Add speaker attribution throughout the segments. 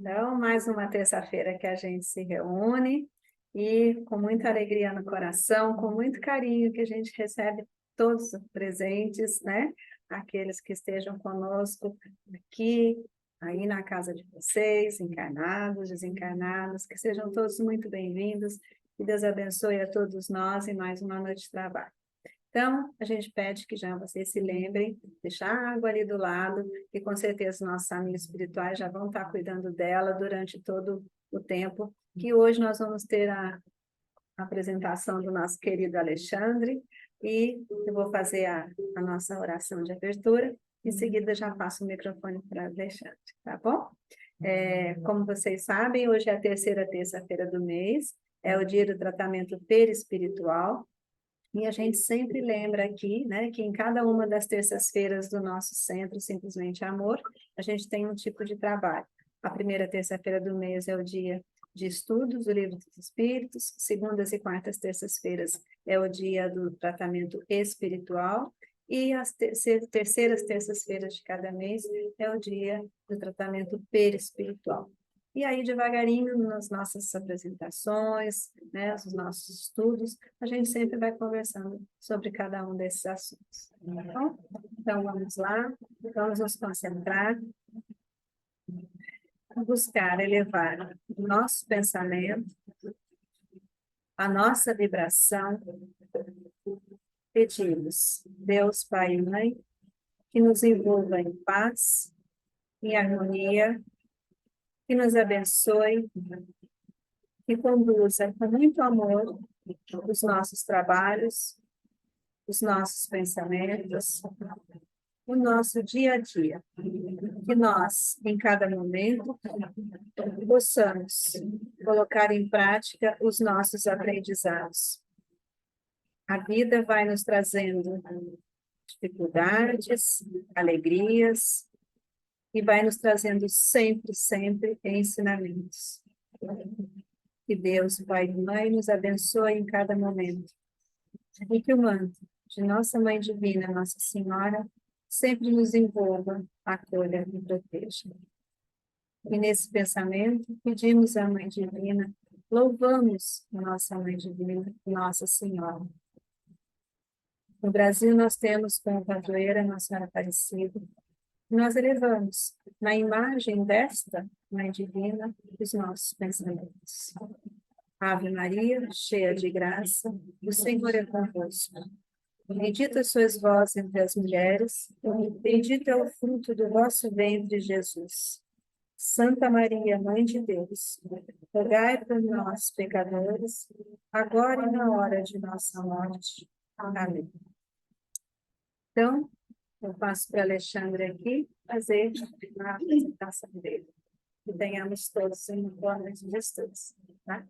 Speaker 1: Então, mais uma terça-feira que a gente se reúne e com muita alegria no coração, com muito carinho que a gente recebe todos os presentes, né? Aqueles que estejam conosco aqui, aí na casa de vocês, encarnados, desencarnados, que sejam todos muito bem-vindos. Que Deus abençoe a todos nós e mais uma noite de trabalho. Então, a gente pede que já vocês se lembrem, deixar a água ali do lado, e com certeza nossos amigos espirituais já vão estar cuidando dela durante todo o tempo, que hoje nós vamos ter a apresentação do nosso querido Alexandre, e eu vou fazer a nossa oração de abertura, em seguida já passo o microfone para Alexandre, tá bom? Como vocês sabem, hoje é a terceira terça-feira do mês, é o dia do tratamento perispiritual, e a gente sempre lembra aqui, né, que em cada uma das terças-feiras do nosso centro, Simplesmente Amor, a gente tem um tipo de trabalho. A primeira terça-feira do mês é o dia de estudos do Livro dos Espíritos, segundas e quartas terças-feiras é o dia do tratamento espiritual, e as terceiras terças-feiras de cada mês é o dia do tratamento perispiritual. E aí, devagarinho, nas nossas apresentações, né, nos nossos estudos, a gente sempre vai conversando sobre cada um desses assuntos. Tá bom? Então, vamos lá, vamos nos concentrar, buscar elevar o nosso pensamento, a nossa vibração. Pedimos, Deus Pai e Mãe, que nos envolva em paz, em harmonia, que nos abençoe, que conduza com muito amor os nossos trabalhos, os nossos pensamentos, o nosso dia a dia. Que nós, em cada momento, possamos colocar em prática os nossos aprendizados. A vida vai nos trazendo dificuldades, alegrias, e vai nos trazendo sempre, sempre ensinamentos. Que Deus, Pai e Mãe, nos abençoe em cada momento. E que o manto de Nossa Mãe Divina, Nossa Senhora, sempre nos envolva, acolha e proteja. E nesse pensamento, pedimos à Mãe Divina, louvamos a Nossa Mãe Divina, Nossa Senhora. No Brasil, nós temos como padroeira Nossa Senhora Aparecida, e nós elevamos, na imagem desta Mãe Divina, os nossos pensamentos. Ave Maria, cheia de graça, o Senhor é convosco. Bendita sois vós entre as mulheres, bendito é o fruto do vosso ventre, Jesus. Santa Maria, Mãe de Deus, rogai por nós, pecadores, agora e na hora de nossa morte. Amém. Então, eu passo para Alexandre aqui fazer a apresentação dele. Que tenhamos todos uma boa noite de estudos. Tá?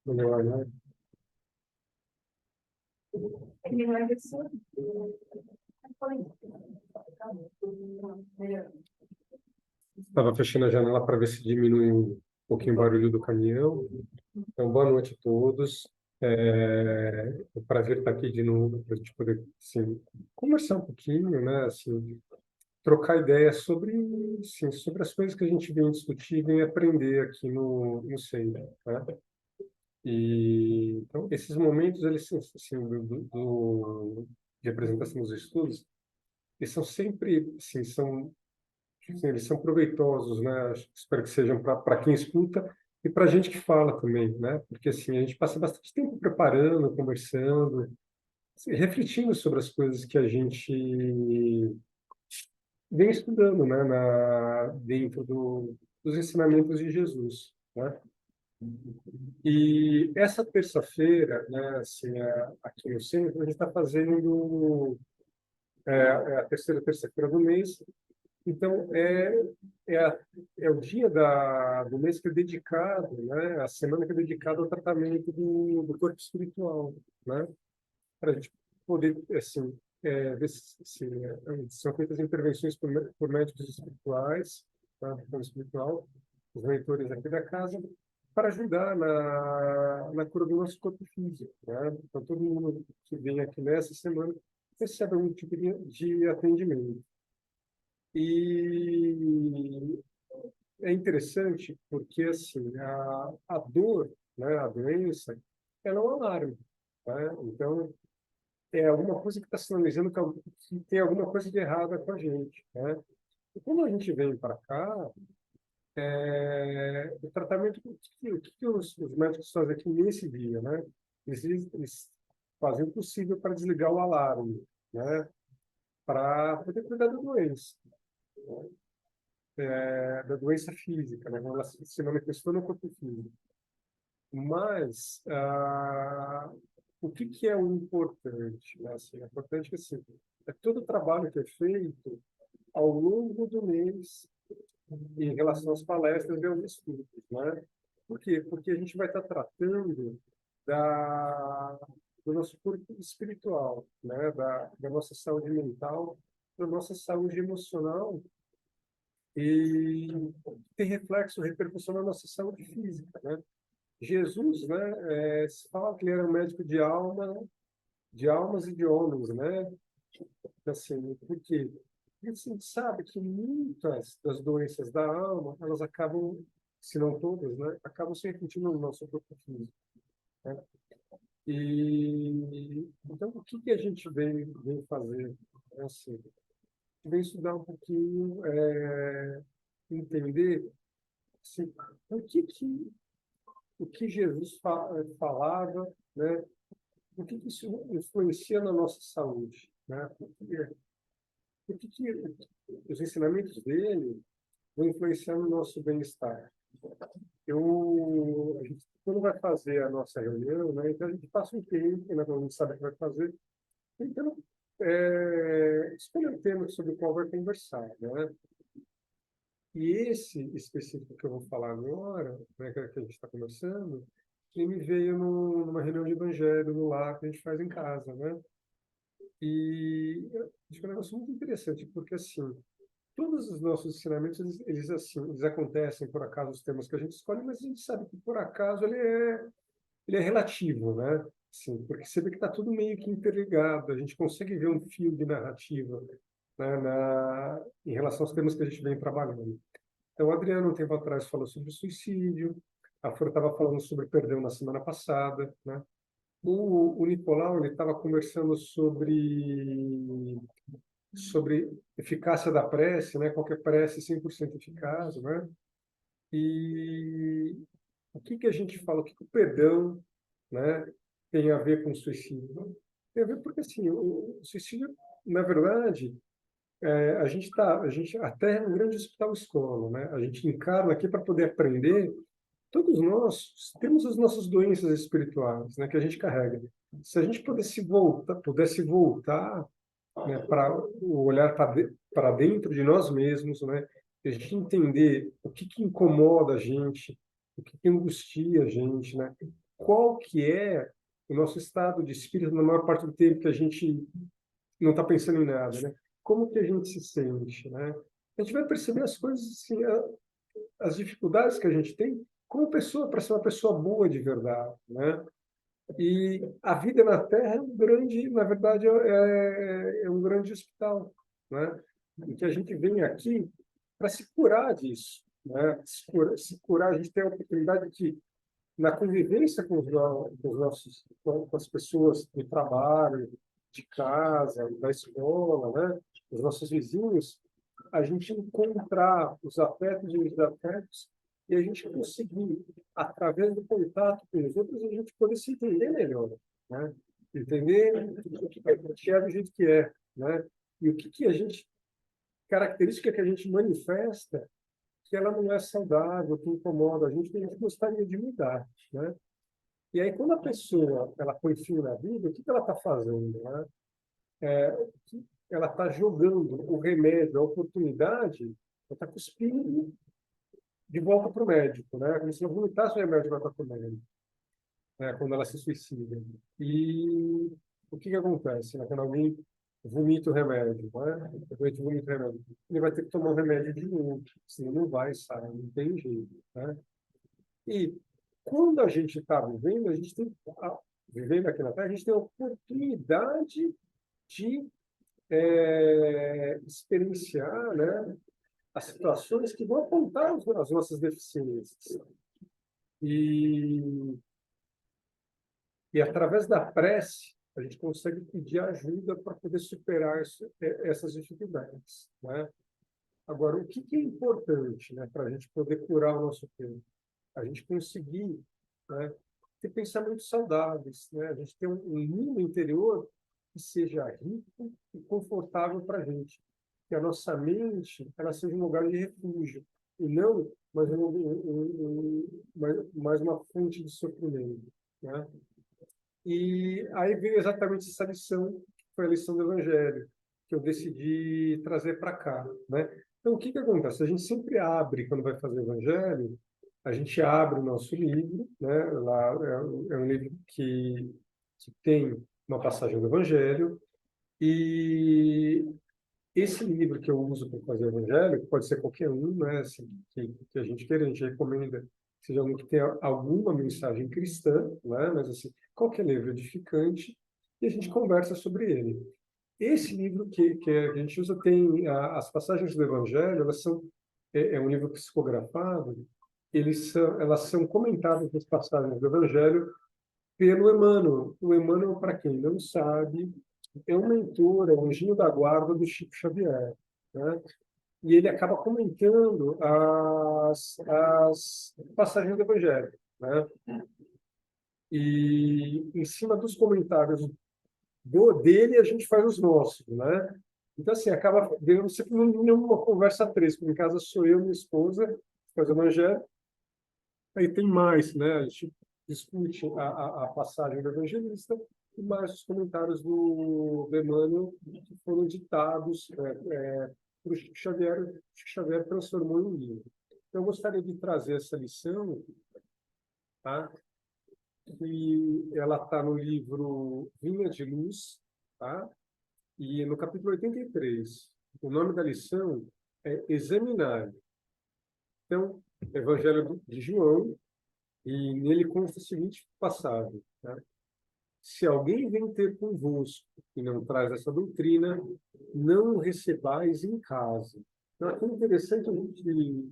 Speaker 2: Melhor, né? Estava fechando a janela para ver se diminui um pouquinho o barulho do caminhão. Então, boa noite a todos. É um prazer estar aqui de novo para a gente poder assim, conversar um pouquinho, né? Assim, trocar ideias sobre, assim, sobre as coisas que a gente vem discutir e vem aprender aqui no centro, né? E então, esses momentos eles são assim, de apresentação dos estudos, eles são sempre assim, sim, eles são proveitosos, né? Espero que sejam para quem escuta e para a gente que fala também, né? Porque assim a gente passa bastante tempo preparando, conversando, assim, refletindo sobre as coisas que a gente vem estudando, né? Dentro dos ensinamentos de Jesus, né? E essa terça-feira, né? Assim, aqui no centro a gente está fazendo é a terceira terça-feira do mês. Então, é, a- é o dia do mês que é dedicado, né? A semana que é dedicada ao tratamento do corpo espiritual, né? Para a gente poder, assim, ver se são feitas intervenções por médicos espirituais, tá? Do plano espiritual, os mentores aqui da casa, para ajudar na cura do nosso corpo físico, né? Então, todo mundo que vem aqui nessa semana recebe algum tipo de atendimento. E é interessante porque, assim, a dor, né, a doença, ela é um alarme, né? Então, é alguma coisa que está sinalizando que tem alguma coisa de errada com a gente, né? E quando a gente vem para cá, o tratamento, o que os médicos fazem aqui nesse dia, né? Eles fazem o possível para desligar o alarme, né? Para poder cuidar da doença, da doença física, né? Quando ela se manifestou no corpo físico. Mas o que é o importante, né? Assim, é importante que assim, é todo o trabalho que é feito ao longo do mês em relação às palestras e aos estudos, né? Por quê? Porque a gente vai estar tratando da, do nosso corpo espiritual, né? Da nossa saúde mental, da nossa saúde emocional e tem reflexo, repercussão na nossa saúde física, né? Jesus, né? Se fala que ele era um médico de almas e de homens, né? Assim, por quê? Porque a gente sabe que muitas das doenças da alma, elas acabam, se não todas, né, acabam se refletindo no nosso corpo físico, né? E então o que a gente vem fazer? É assim, vem estudar um pouquinho, entender assim, o que Jesus falava, né? O que isso influencia na nossa saúde, né? O que os ensinamentos dele vão influenciar no nosso bem-estar. A gente, quando vai fazer a nossa reunião, né, então a gente passa um tempo, né, quando a gente sabe o que vai fazer, então, escolher um tema sobre o qual vai conversar, né? E esse específico que eu vou falar agora, né, que a gente está conversando, ele me veio numa reunião de evangelho no lar que a gente faz em casa, né? E eu acho que é um negócio muito interessante, porque assim, todos os nossos ensinamentos, assim, eles acontecem por acaso os temas que a gente escolhe, mas a gente sabe que por acaso ele é relativo, né? Sim, porque você vê que está tudo meio que interligado, a gente consegue ver um fio de narrativa, né, em relação aos temas que a gente vem trabalhando. Então, o Adriano, um tempo atrás, falou sobre suicídio, a Flor estava falando sobre perdão na semana passada, né? O Nicolau, ele estava conversando sobre eficácia da prece, né? Qualquer prece 100% eficaz, né? E o que a gente fala, o que o perdão, né, tem a ver com o suicídio? Tem a ver porque, assim, o suicídio, na verdade, a gente até é um grande hospital escola, né? A gente encarna aqui para poder aprender. Todos nós temos as nossas doenças espirituais, né, que a gente carrega. Se a gente pudesse voltar, né, para o olhar para dentro de nós mesmos, né, a gente entender o que incomoda a gente, o que angustia a gente, né, qual que é o nosso estado de espírito na maior parte do tempo que a gente não está pensando em nada, né? Como que a gente se sente, né? A gente vai perceber as coisas, assim, as dificuldades que a gente tem como pessoa para ser uma pessoa boa de verdade, né? E a vida na Terra é um grande, na verdade, é um grande hospital, né? E que a gente vem aqui para se curar disso, né? Se curar, a gente tem a oportunidade de, na convivência com os nossos, com as pessoas do trabalho, de casa, da escola, né? Os nossos vizinhos, a gente encontrar os afetos e os desafetos e a gente conseguir, através do contato com os outros, a gente poder se entender melhor, né? Entender o que a gente é do jeito que é, né? E o que a gente, característica que a gente manifesta, que ela não é saudável, que incomoda a gente, que a gente gostaria de mudar, né? E aí, quando a pessoa ela põe fim na vida, o que ela está fazendo, né? Ela está jogando o remédio, a oportunidade, ela está cuspindo de volta para o médico, né? Como se não vomitasse o remédio de volta para o médico, né? Quando ela se suicida. E o que acontece, né? Quando alguém vomita o remédio, né? O doente vomita o remédio. Ele vai ter que tomar o remédio de novo, senão não vai sair, não tem jeito, né? E quando a gente está vivendo, a gente tem, vivendo aqui na Terra, a gente tem a oportunidade de experienciar, né, as situações que vão apontar as nossas deficiências. E, e através da prece, a gente consegue pedir ajuda para poder superar essas dificuldades, né? Agora, o que é importante, né, para a gente poder curar o nosso corpo? A gente conseguir, né, ter pensamentos saudáveis, né? A gente ter um mundo interior que seja rico e confortável para a gente. Que a nossa mente ela seja um lugar de refúgio, e não mais uma fonte de sofrimento, né? E aí veio exatamente essa lição, que foi a lição do Evangelho, que eu decidi trazer para cá, né? Então, o que acontece? A gente sempre abre, quando vai fazer o Evangelho, a gente abre o nosso livro, né? Lá é um livro que tem uma passagem do Evangelho, e esse livro que eu uso para fazer o Evangelho, pode ser qualquer um, né? Assim, que a gente queira, a gente recomenda que seja um que tenha alguma mensagem cristã, né? Mas assim, qualquer livro edificante, e a gente conversa sobre ele. Esse livro que a gente usa tem as passagens do Evangelho, elas são é um livro psicografado, elas são comentadas nas passagens do Evangelho pelo Emmanuel. O Emmanuel, para quem não sabe, é um mentor, é um anjinho da guarda do Chico Xavier, né? E ele acaba comentando as passagens do Evangelho, né? E em cima dos comentários dele, a gente faz os nossos, né? Então, assim, acaba dando sempre uma conversa a três, porque em casa sou eu e minha esposa, faz o Evangelho, aí tem mais, né? A gente discute a passagem do evangelista e mais os comentários do Emmanuel que foram ditados por Chico Xavier. O Chico Xavier transformou em um livro. Então, eu gostaria de trazer essa lição, tá? E ela está no livro Vinha de Luz, tá? E no capítulo 83, o nome da lição é Examinar. Então, Evangelho de João, e nele consta a seguinte passagem, tá? Se alguém vem ter convosco e não traz essa doutrina, não o recebais em casa. Então, é tão interessante a gente,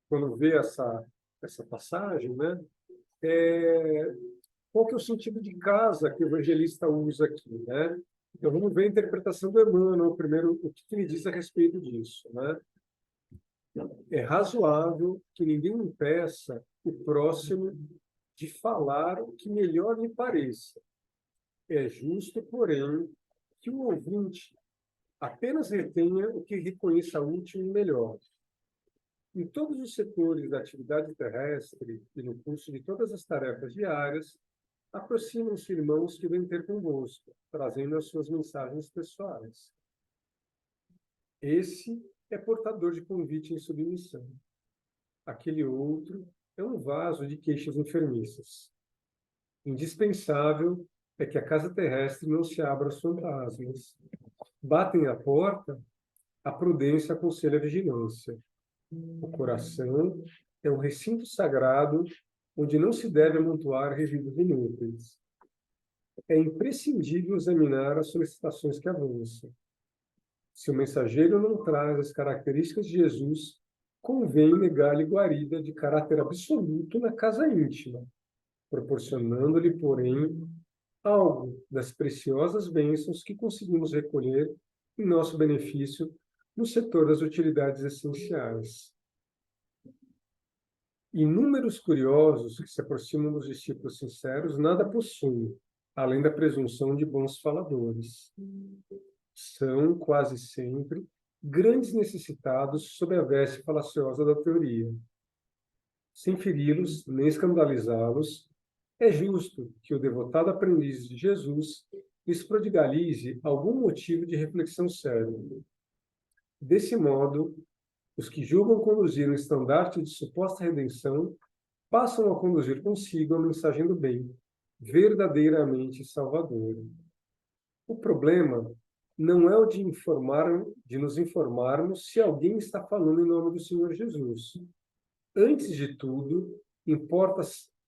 Speaker 2: quando vê essa passagem, né? Qual que é o sentido de casa que o evangelista usa aqui, né? Então, vamos ver a interpretação do Emmanuel, primeiro, o que ele diz a respeito disso, né? É razoável que ninguém impeça o próximo de falar o que melhor lhe pareça. É justo, porém, que o ouvinte apenas retenha o que reconheça útil e melhor. Em todos os setores da atividade terrestre e no curso de todas as tarefas diárias, aproximam-se irmãos que vêm ter convosco, trazendo as suas mensagens pessoais. Esse é portador de convite em submissão. Aquele outro é um vaso de queixas enfermiças. Indispensável é que a casa terrestre não se abra aos fantasmas. Batem à porta, a prudência aconselha a vigilância. O coração é um recinto sagrado onde não se deve amontoar resíduos inúteis. É imprescindível examinar as solicitações que avançam. Se o mensageiro não traz as características de Jesus, convém negar-lhe guarida de caráter absoluto na casa íntima, proporcionando-lhe, porém, algo das preciosas bênçãos que conseguimos recolher em nosso benefício no setor das utilidades essenciais. Inúmeros curiosos que se aproximam dos discípulos sinceros nada possuem, além da presunção de bons faladores. São, quase sempre, grandes necessitados sob a veste falaciosa da teoria. Sem feri-los, nem escandalizá-los, é justo que o devotado aprendiz de Jesus lhes prodigalize algum motivo de reflexão séria. Desse modo, os que julgam conduzir um estandarte de suposta redenção passam a conduzir consigo a mensagem do bem, verdadeiramente salvadora. O problema não é o de nos informarmos se alguém está falando em nome do Senhor Jesus. Antes de tudo, importa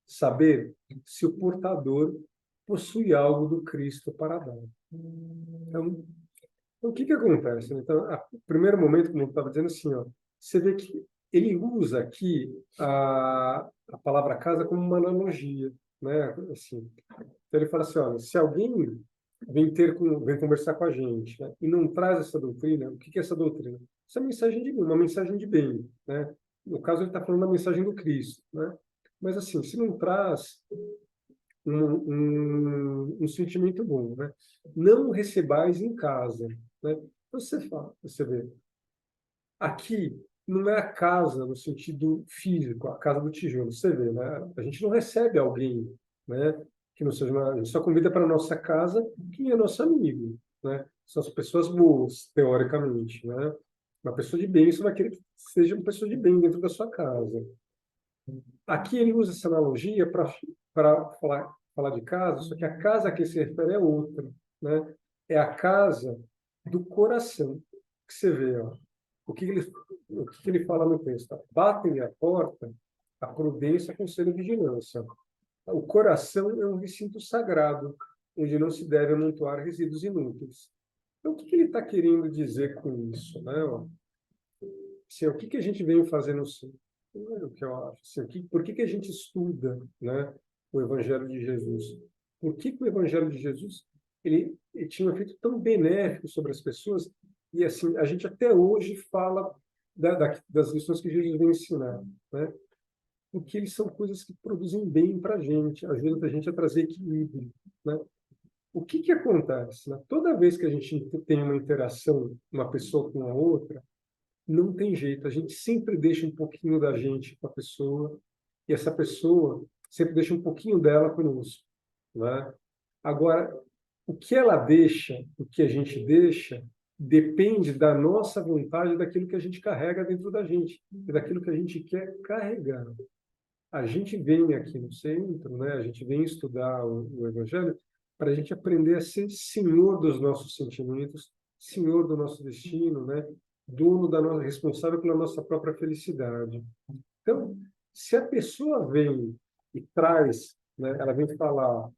Speaker 2: saber se o portador possui algo do Cristo para dar. Então, o que acontece? Então, o primeiro momento, como eu estava dizendo assim, ó, você vê que ele usa aqui a palavra casa como uma analogia, né? Assim, então ele fala assim, olha, se alguém vem conversar com a gente, né, e não traz essa doutrina, o que é essa doutrina? Essa é uma mensagem de bem, né? No caso ele está falando da mensagem do Cristo, né? Mas assim, se não traz um sentimento bom, né? Não recebais em casa, né? Então você vê, aqui não é a casa no sentido físico, a casa do tijolo, você vê, né? A gente não recebe alguém, né? Que não seja a gente só convida para nossa casa quem é nosso amigo, né? São as pessoas boas, teoricamente, né? Uma pessoa de bem, você vai querer que seja uma pessoa de bem dentro da sua casa. Aqui ele usa essa analogia para falar de casa, só que a casa a que se refere é outra, né? É a casa do coração, que você vê, ó. O que ele fala no texto? Batem a porta, a prudência aconselha a vigilância. O coração é um recinto sagrado, onde não se deve amontoar resíduos inúteis. Então, o que ele está querendo dizer com isso, né? Assim, o que a gente vem fazendo assim? O que eu acho, assim, por que a gente estuda, né, o Evangelho de Jesus? Por que o Evangelho de Jesus ele tinha um efeito tão benéfico sobre as pessoas? E assim, a gente até hoje fala das lições que Jesus vem ensinar, né? Porque eles são coisas que produzem bem para a gente, ajudam a gente a trazer equilíbrio, né? O que acontece, né? Toda vez que a gente tem uma interação, uma pessoa com a outra, não tem jeito, a gente sempre deixa um pouquinho da gente com a pessoa e essa pessoa sempre deixa um pouquinho dela conosco, né? Agora, o que ela deixa, o que a gente deixa, depende da nossa vontade, daquilo que a gente carrega dentro da gente, e daquilo que a gente quer carregar. A gente vem aqui no centro, né? A gente vem estudar o Evangelho para a gente aprender a ser senhor dos nossos sentimentos, senhor do nosso destino, né? Dono da nossa, responsável pela nossa própria felicidade. Então, se a pessoa vem e traz, né? Ela vem falar,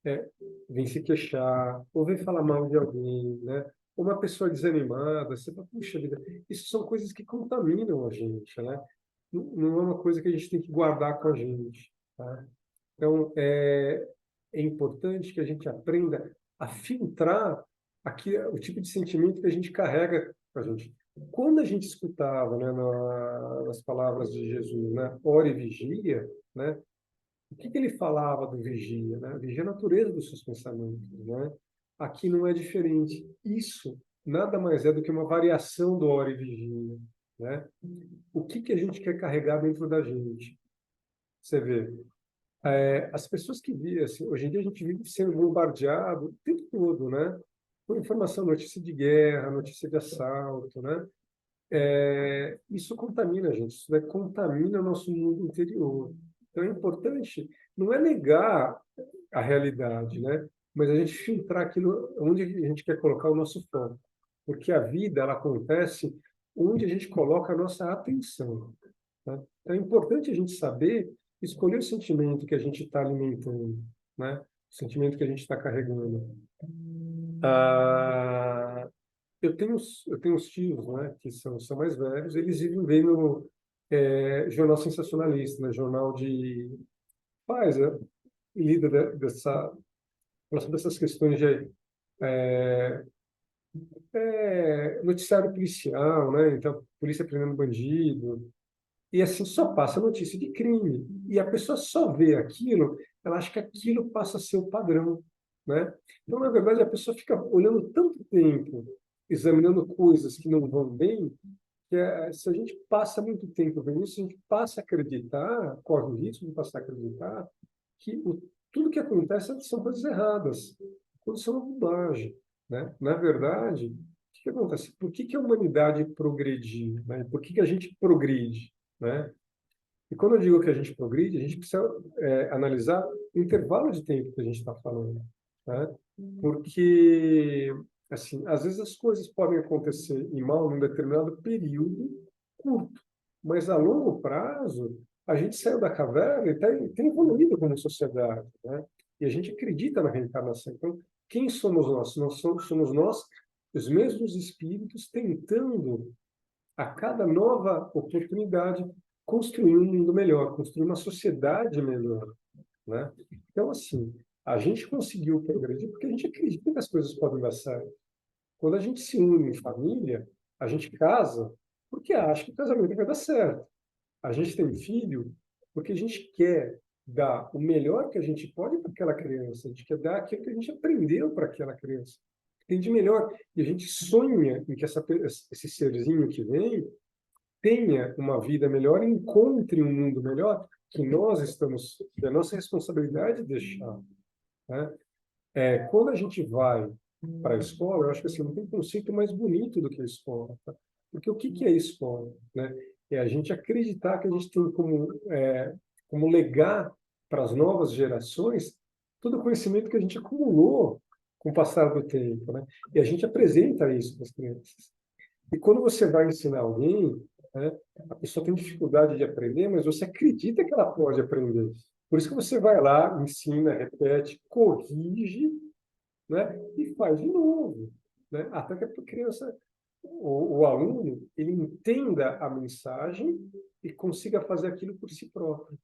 Speaker 2: é, vem se queixar, ou vem falar mal de alguém, né? Ou uma pessoa desanimada, você fala, puxa vida, isso são coisas que contaminam a gente, né? Não é uma coisa que a gente tem que guardar com a gente, tá? Então, é importante que a gente aprenda a filtrar o tipo de sentimento que a gente carrega com a gente. Quando a gente escutava, né, nas palavras de Jesus, né, ore e vigia, né, o que ele falava do vigia, né? Vigia a natureza dos seus pensamentos, né? Aqui não é diferente. Isso nada mais é do que uma variação do ore e vigia, né? O que a gente quer carregar dentro da gente? Você vê, as pessoas que vivem, assim, hoje em dia a gente vive sendo bombardeado o tempo todo, né? Por informação, notícia de guerra, notícia de assalto, né? Isso contamina a gente, isso, né, contamina o nosso mundo interior. Então é importante, não é negar a realidade, né? Mas a gente filtrar aquilo onde a gente quer colocar o nosso foco. Porque a vida, ela acontece onde a gente coloca a nossa atenção, né? Então é importante a gente saber escolher o sentimento que a gente está alimentando, né? O sentimento que a gente está carregando. Ah, eu tenho uns tios, né, que são mais velhos, eles vivem vendo jornal sensacionalista, né, jornal de paz, né, e lida dessas questões de noticiário policial, né, então polícia prendendo bandido, e assim só passa notícia de crime, e a pessoa só vê aquilo, ela acha que aquilo passa a ser o padrão, né? Então, na verdade, a pessoa fica olhando tanto tempo, examinando coisas que não vão bem, se a gente passa muito tempo vendo isso, a gente passa a acreditar, corre o risco de passar a acreditar que tudo que acontece são coisas erradas, tudo são uma bobagem, né? Na verdade, o que acontece? Por que a humanidade progrediu, né? Por que a gente progride, né? E quando eu digo que a gente progride, a gente precisa analisar o intervalo de tempo que a gente está falando, né? Porque Assim, às vezes as coisas podem acontecer em mal num determinado período curto, mas a longo prazo a gente saiu da caverna e tem evoluído como sociedade, né? E a gente acredita na reencarnação. Então, quem somos nós? Somos nós, os mesmos espíritos, tentando a cada nova oportunidade construir um mundo melhor, construir uma sociedade melhor, né? Então, assim, a gente conseguiu progredir porque a gente acredita que as coisas podem dar certo. Quando a gente se une em família, a gente casa porque acha que o casamento vai dar certo. A gente tem filho porque a gente quer dar o melhor que a gente pode para aquela criança. A gente quer dar aquilo que a gente aprendeu para aquela criança. Tem de melhor. E a gente sonha em que esse serzinho que vem tenha uma vida melhor, encontre um mundo melhor, que é nossa responsabilidade deixar, né? Quando a gente vai para a escola, eu acho que assim, não tem conceito mais bonito do que a escola, tá? Porque o que que é a escola, né? É a gente acreditar que a gente tem como legar para as novas gerações todo o conhecimento que a gente acumulou com o passar do tempo, né? E a gente apresenta isso para as crianças. E quando você vai ensinar alguém, né, a pessoa tem dificuldade de aprender, mas você acredita que ela pode aprender. Por isso que você vai lá, ensina, repete, corrige, né, e faz de novo, né, até que a criança, o aluno, ele entenda a mensagem e consiga fazer aquilo por si próprio,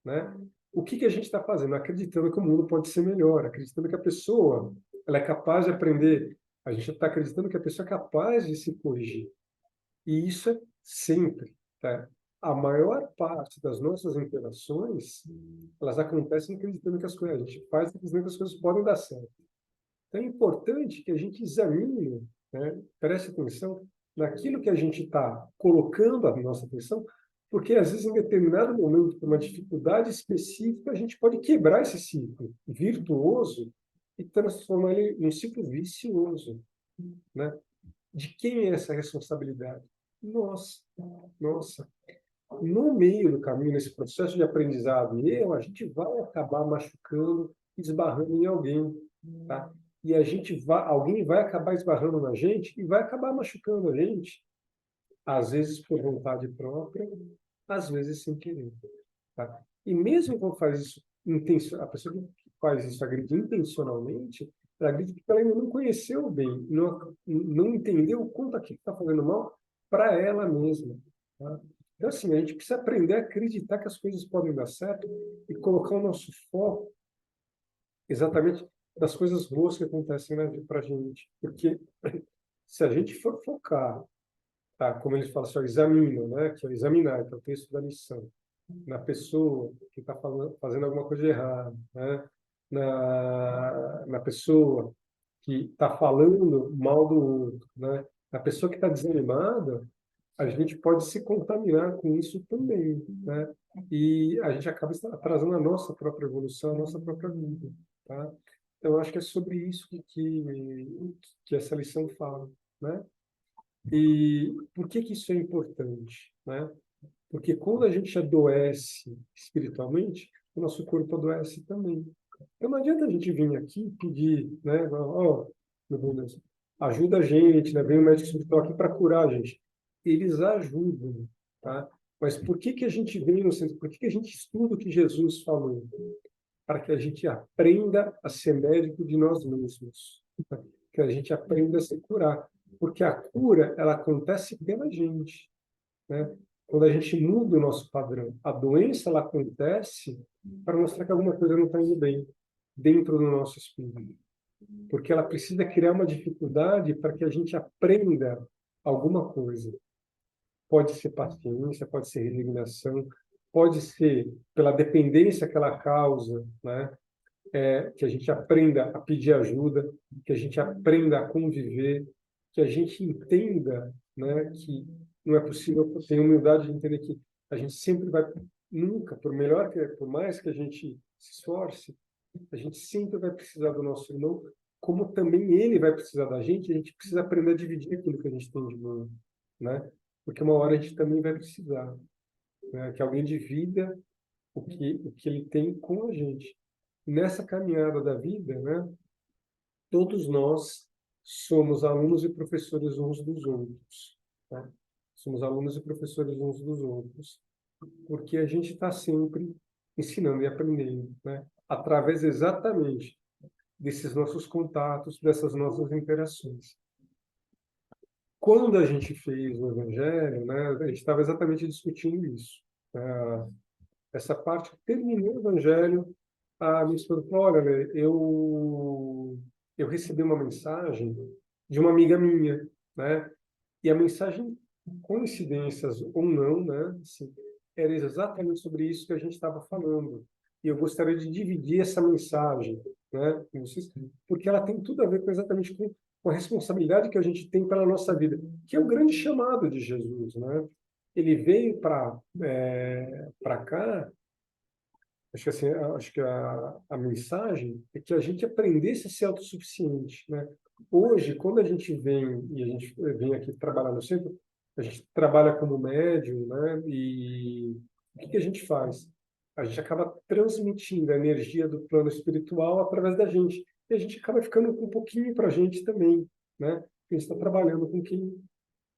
Speaker 2: né? O que que a gente está fazendo? Acreditando que o mundo pode ser melhor, acreditando que a pessoa ela é capaz de aprender. A gente está acreditando que a pessoa é capaz de se corrigir. E isso é sempre, tá? A maior parte das nossas interações, elas acontecem acreditando que as coisas, a gente faz acreditando que as coisas podem dar certo. Então é importante que a gente examine, né? Preste atenção naquilo que a gente está colocando a nossa atenção, porque às vezes em determinado momento, por uma dificuldade específica, a gente pode quebrar esse ciclo virtuoso e transformar ele num ciclo vicioso, né? De quem é essa responsabilidade? Nossa, nossa. No meio do caminho, nesse processo de aprendizado e erro, a gente vai acabar machucando, esbarrando em alguém, tá? E alguém vai acabar esbarrando na gente e vai acabar machucando a gente, às vezes por vontade própria, às vezes sem querer, tá? E mesmo quando faz isso, a pessoa que faz isso agredir intencionalmente, ela agride porque ela ainda não conheceu bem, não entendeu o quanto aquilo está fazendo mal para ela mesma, tá? Então, assim, a gente precisa aprender a acreditar que as coisas podem dar certo e colocar o nosso foco exatamente nas coisas boas que acontecem para a gente. Porque se a gente for focar, tá, como eles falam assim, ó, examina, né, que é examinar, que é o texto da lição, na pessoa que está fazendo alguma coisa de errado, né? Na pessoa que está falando mal do outro, né? Na pessoa que está desanimada, a gente pode se contaminar com isso também, né? E a gente acaba atrasando a nossa própria evolução, a nossa própria vida, tá? Então, eu acho que é sobre isso que essa lição fala, né? E por que que isso é importante, né? Porque quando a gente adoece espiritualmente, o nosso corpo adoece também. Então não adianta a gente vir aqui pedir, né? Ó, meu Deus, ajuda a gente, né? Vem o médico espiritual aqui para curar a gente. Eles ajudam, tá? Mas por que que a gente vem no centro? Por que que a gente estuda o que Jesus falou? Para que a gente aprenda a ser médico de nós mesmos, tá? Que a gente aprenda a se curar. Porque a cura, ela acontece pela gente, né? Quando a gente muda o nosso padrão, a doença ela acontece para mostrar que alguma coisa não está indo bem dentro do nosso espírito, porque ela precisa criar uma dificuldade para que a gente aprenda alguma coisa. Pode ser paciência, pode ser resignação, pode ser pela dependência que ela causa, né? Que a gente aprenda a pedir ajuda, que a gente aprenda a conviver, que a gente entenda, né, que não é possível ter humildade de entender que a gente sempre vai, nunca, por mais que a gente se esforce, a gente sempre vai precisar do nosso irmão, como também ele vai precisar da gente, a gente precisa aprender a dividir aquilo que a gente tem de bom, né? Porque uma hora a gente também vai precisar, né, que alguém divida o que ele tem com a gente. Nessa caminhada da vida, né, todos nós somos alunos e professores uns dos outros, tá? Somos alunos e professores uns dos outros, porque a gente está sempre ensinando e aprendendo, né? Através exatamente desses nossos contatos, dessas nossas interações. Quando a gente fez o Evangelho, né, a gente estava exatamente discutindo isso. Essa parte, terminou o Evangelho, a minha esposa falou, olha, Lê, eu recebi uma mensagem de uma amiga minha, né? E a mensagem, coincidências ou não, né? Assim, era exatamente sobre isso que a gente estava falando. E eu gostaria de dividir essa mensagem, né, com vocês, porque ela tem tudo a ver com exatamente com a responsabilidade que a gente tem pela nossa vida, que é o grande chamado de Jesus, né? Ele veio para cá. Acho que assim, acho que a mensagem é que a gente aprendesse a ser autossuficiente, né? Hoje, quando a gente vem e a gente vem aqui trabalhar no centro, a gente trabalha como médium, né? E o que que a gente faz? A gente acaba transmitindo a energia do plano espiritual através da gente. E a gente acaba ficando com um pouquinho para a gente também, né? A gente está trabalhando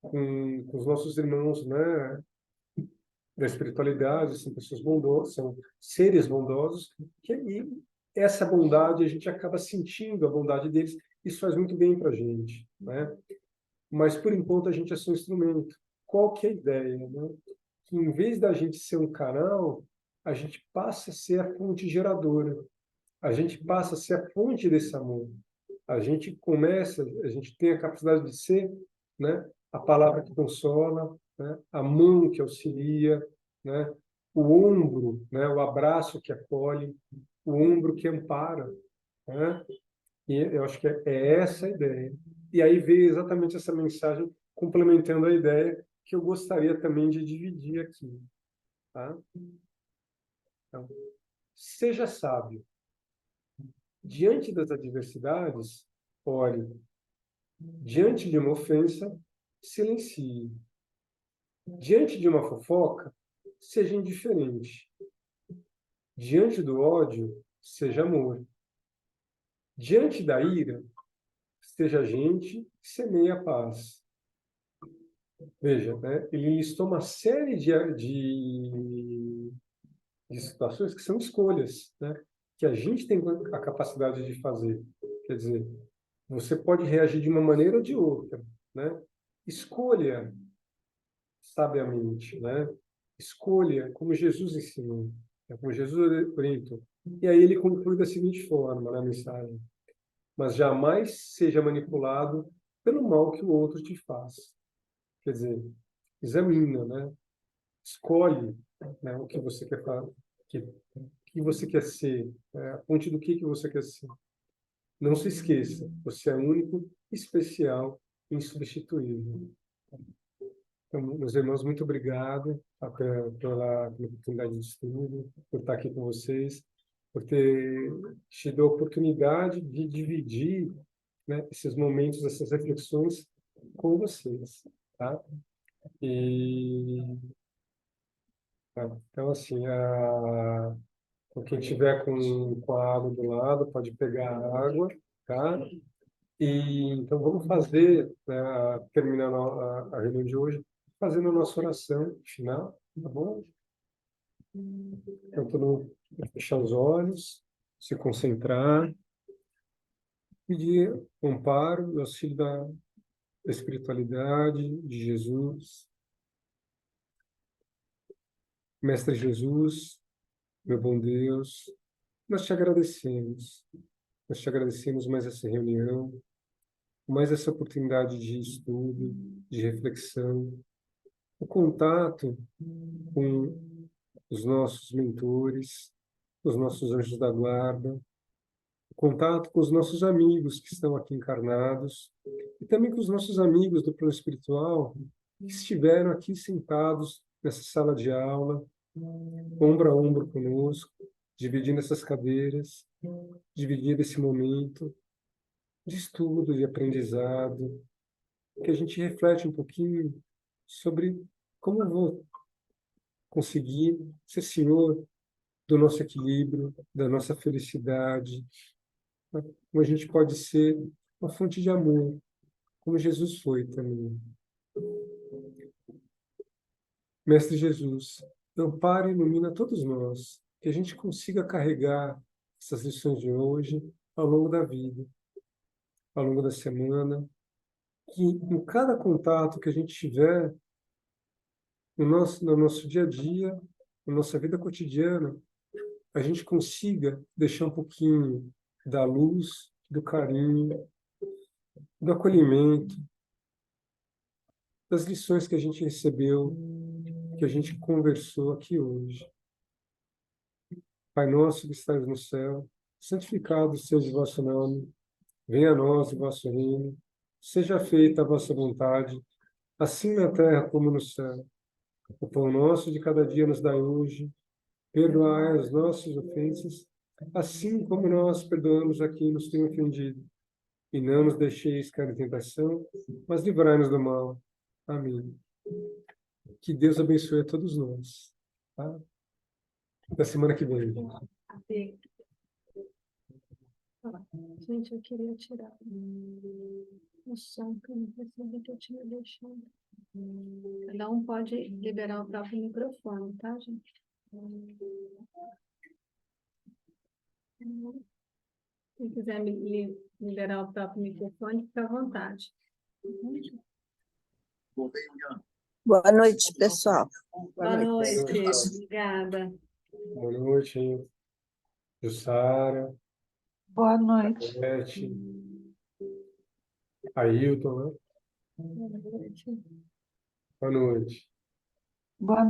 Speaker 2: com os nossos irmãos, né? Da espiritualidade, são pessoas bondosas, são seres bondosos, que aí essa bondade a gente acaba sentindo a bondade deles, isso faz muito bem para a gente, né? Mas por enquanto a gente é só um instrumento. Qual que é a ideia, né? Que em vez da gente ser um canal, a gente passa a ser a fonte geradora, a gente passa a ser a fonte desse amor. A gente tem a capacidade de ser, né, a palavra que consola, né, a mão que auxilia, né, o ombro, né, o abraço que acolhe, o ombro que ampara, né? E eu acho que é essa a ideia. E aí veio exatamente essa mensagem complementando a ideia que eu gostaria também de dividir aqui, tá? Então, seja sábio. Diante das adversidades, ore. Diante de uma ofensa, silencie. Diante de uma fofoca, seja indiferente. Diante do ódio, seja amor. Diante da ira, seja gente que semeia a paz. Veja, né? Ele listou uma série de situações que são escolhas, né? Que a gente tem a capacidade de fazer. Quer dizer, você pode reagir de uma maneira ou de outra, né? Escolha sabiamente, né? Escolha como Jesus ensinou, né? Como Jesus orientou. E aí ele conclui da seguinte forma na mensagem: mas jamais seja manipulado pelo mal que o outro te faz. Quer dizer, examina, né? Escolhe, né, o que você quer fazer, que você quer ser, a fonte do que você quer ser. Não se esqueça, você é único, especial, insubstituível. Então, meus irmãos, muito obrigado, tá, pela oportunidade de estudo, por estar aqui com vocês, por ter tido a oportunidade de dividir, né, esses momentos, essas reflexões com vocês, tá? E, tá, então, assim, quem tiver com a água do lado, pode pegar a água, tá? E então vamos fazer, né, terminando a reunião de hoje, fazendo a nossa oração final, tá bom? Então, todo mundo vai fechar os olhos, se concentrar, pedir o amparo e auxílio da espiritualidade de Jesus. Mestre Jesus, meu bom Deus, nós te agradecemos. Nós te agradecemos mais essa reunião, mais essa oportunidade de estudo, de reflexão, o contato com os nossos mentores, os nossos anjos da guarda, o contato com os nossos amigos que estão aqui encarnados e também com os nossos amigos do plano espiritual que estiveram aqui sentados nessa sala de aula, ombro a ombro conosco, dividindo essas cadeiras, dividindo esse momento de estudo, de aprendizado, que a gente reflete um pouquinho sobre como eu vou conseguir ser senhor do nosso equilíbrio, da nossa felicidade, né? Como a gente pode ser uma fonte de amor, como Jesus foi também. Mestre Jesus, ampara e ilumina todos nós, que a gente consiga carregar essas lições de hoje ao longo da vida, ao longo da semana, que em cada contato que a gente tiver no nosso dia a dia, na nossa vida cotidiana, a gente consiga deixar um pouquinho da luz, do carinho, do acolhimento, das lições que a gente recebeu, que a gente conversou aqui hoje. Pai nosso que estás no céu, santificado seja o vosso nome, venha a nós o vosso reino, seja feita a vossa vontade, assim na terra como no céu. O pão nosso de cada dia nos dai hoje, perdoai as nossas ofensas, assim como nós perdoamos a quem nos tem ofendido. E não nos deixeis cair em tentação, mas livrai-nos do mal. Amém. Que Deus abençoe a todos nós. Tá? Até semana que vem.
Speaker 1: Gente, eu queria tirar o som que eu não percebi que eu tinha deixado. Cada um pode liberar o próprio microfone, tá, gente? Quem quiser liberar o próprio microfone, fica à vontade.
Speaker 3: Boa noite, pessoal.
Speaker 1: Boa noite,
Speaker 2: noite.
Speaker 1: obrigada.
Speaker 2: Boa noite, Jussara,
Speaker 3: Boa noite.
Speaker 2: Beth, Ailton, né?
Speaker 1: Boa noite.
Speaker 2: Boa noite.
Speaker 3: Boa